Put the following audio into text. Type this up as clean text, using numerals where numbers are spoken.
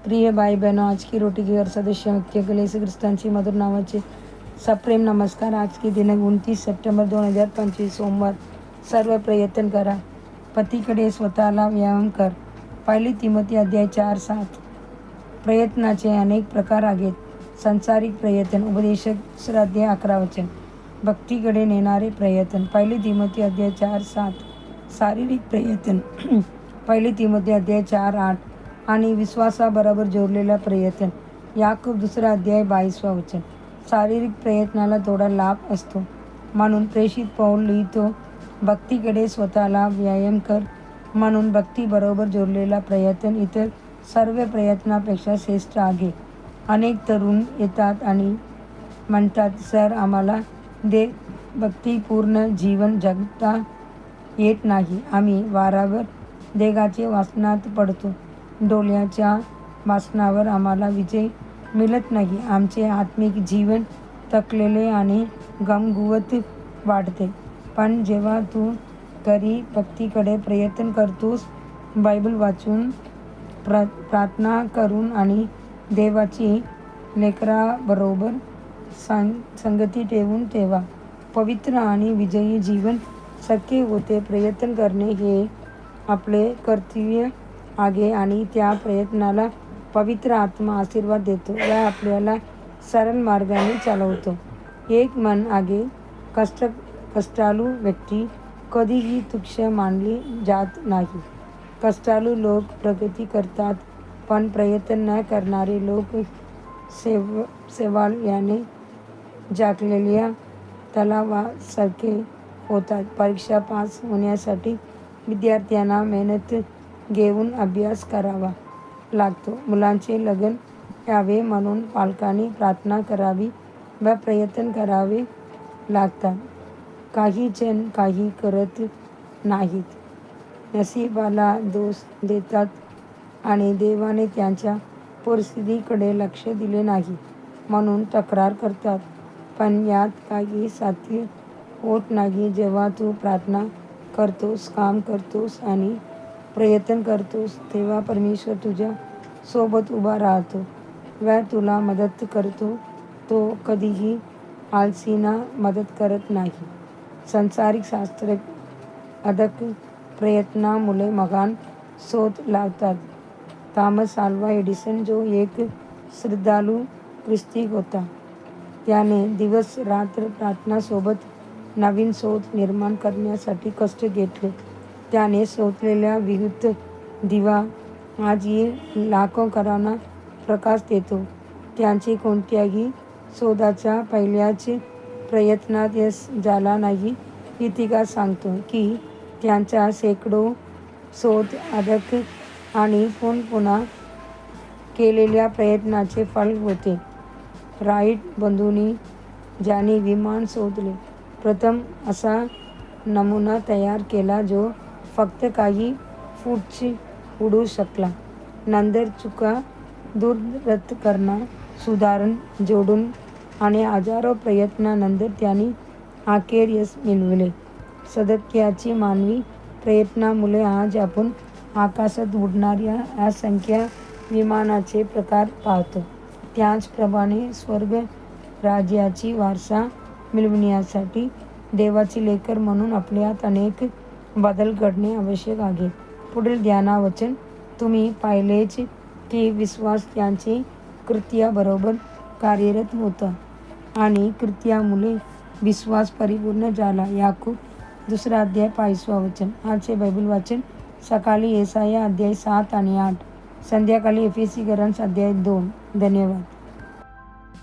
प्रिय भाई बहनों, आज की रोटी के हर सदस्य मुख्य के लिए यीशु ख्रिस्तांची मधुर नावाचे सप्रेम नमस्कार। आज के दिनांक 29 सप्टेंबर 2025 सोमवार। सर्व प्रयत्न करा, पतीकडे स्वतःला व्यायाम कर। पहिली तिमोथी अध्याय 4:7. प्रयत्नाचे अनेक प्रकार आहेत. संसारिक प्रयत्न, उपदेशक श्राद्ध 11 वचन. भक्तीकडे नेणारे प्रयत्न, पहिली तिमोथी अध्याय 4:7. शारीरिक प्रयत्न, पहिली तिमोथी अध्याय 4:8. आणि विश्वासाबरोबर जोडलेला प्रयत्न, याकूब 2 अध्याय 22 वचन. शारीरिक प्रयत्नाला थोडा लाभ असतो, म्हणून प्रेषित पौल लिहितो, भक्तीकडे स्वतःला व्यायाम कर. म्हणून भक्तीबरोबर जोडलेला प्रयत्न इतर सर्व प्रयत्नापेक्षा श्रेष्ठ आहे. अनेक तरुण येतात आणि म्हणतात, सर, आम्हाला भक्तिपूर्ण जीवन जगता येत नाही. आम्ही वारंवार देगाचे वासनात पडतो. डोळ्याच्या वासनावर आम्हाला विजय मिळत नाही. आमचे आत्मिक जीवन थकलेले आणि गमगुवत वाटते. पण जेव्हा तू खरी भक्तीकडे प्रयत्न करतोस, बायबल वाचून, प्रार्थना करून आणि देवाची लेकराबरोबर संगती ठेवून, तेव्हा पवित्र आणि विजयी जीवन शक्य होते. प्रयत्न करणे हे आपले कर्तव्य आहे आणि त्या प्रयत्नाला पवित्र आत्मा आशीर्वाद देतो व आपल्याला सरळ मार्गाने चालवतो. एक म्हण आहे, कष्टाळू व्यक्ती कधीही तुच्छ मानली जात नाही. कष्टाळू लोक प्रगती करतात, पण प्रयत्न न करणारे लोक शेवाळाने झाकलेल्या तलावासारखे होतात. परीक्षा पास होण्यासाठी विद्यार्थ्यांना मेहनत घेऊन अभ्यास करावा लागतो. मुलांचे लग्न यावे म्हणून पालकांनी प्रार्थना करावी व प्रयत्न करावे लागतात. काही जण काही करत नाहीत, नशिबाला दोष देतात आणि देवाने त्यांच्या परिस्थितीकडे लक्ष दिले नाही म्हणून तक्रार करतात. पण यात काही साध्य होत नाही. जेव्हा तू प्रार्थना करतोस, काम करतोस आणि प्रयत्न करतोस, तेव्हा परमेश्वर तुझ्या सोबत उभा राहतो व तुला मदत करतो. तो कधीही आळसींना मदत करत नाही. संसारिक शास्त्रज्ञ अथक प्रयत्नामुळे महान शोध लावतात. थॉमस अल्वा एडिसन, जो एक श्रद्धाळू ख्रिस्ती होता, त्याने दिवस रात्र प्रार्थनासोबत नवीन शोध निर्माण करण्यासाठी कष्ट घेतले. त्याने शोधलेला विद्युत दिवा आजही लाखोंकरांना प्रकाश देतो. त्याचे कोणत्याही शोधाचा पहिल्याच प्रयत्नात यश झाला नाही. इतिहास सांगतो की त्यांच्या शेकडो शोध अथक आणि पुन्हा केलेल्या प्रयत्नाचे फळ होते. राईट बंधूंनी, ज्यांनी विमान शोधले, प्रथम असा नमुना तयार केला जो फक्त काही फूट्स उडू शकला. नंतर चुका दुरुस्त करणं, सुधारण, जोडून आणि हजारो प्रयत्नांनंतर त्यांनी अखेर यश मिळवले. सततच्या मानवी प्रयत्नामुळे आज आपण आकाशात उडणाऱ्या असंख्य विमानांचे प्रकार पाहतो. त्याचप्रमाणे स्वर्ग राज्याची वारसा मिळवण्यासाठी देवाचे लेकर म्हणून आपल्यात अनेक बदल घडणे आवश्यक आहे. पुढील ध्यानवचन. तुम्ही पाहिलेच की विश्वास त्यांचे कृत्याबरोबर कार्यरत होता आणि कृत्यामुळे विश्वास परिपूर्ण झाला. याकूब 2 अध्याय 22 वचन. आजचे बायबल वाचन सकाळी येसाया अध्याय 7 आणि 8, संध्याकाळी एफेसी अध्याय 2. धन्यवाद.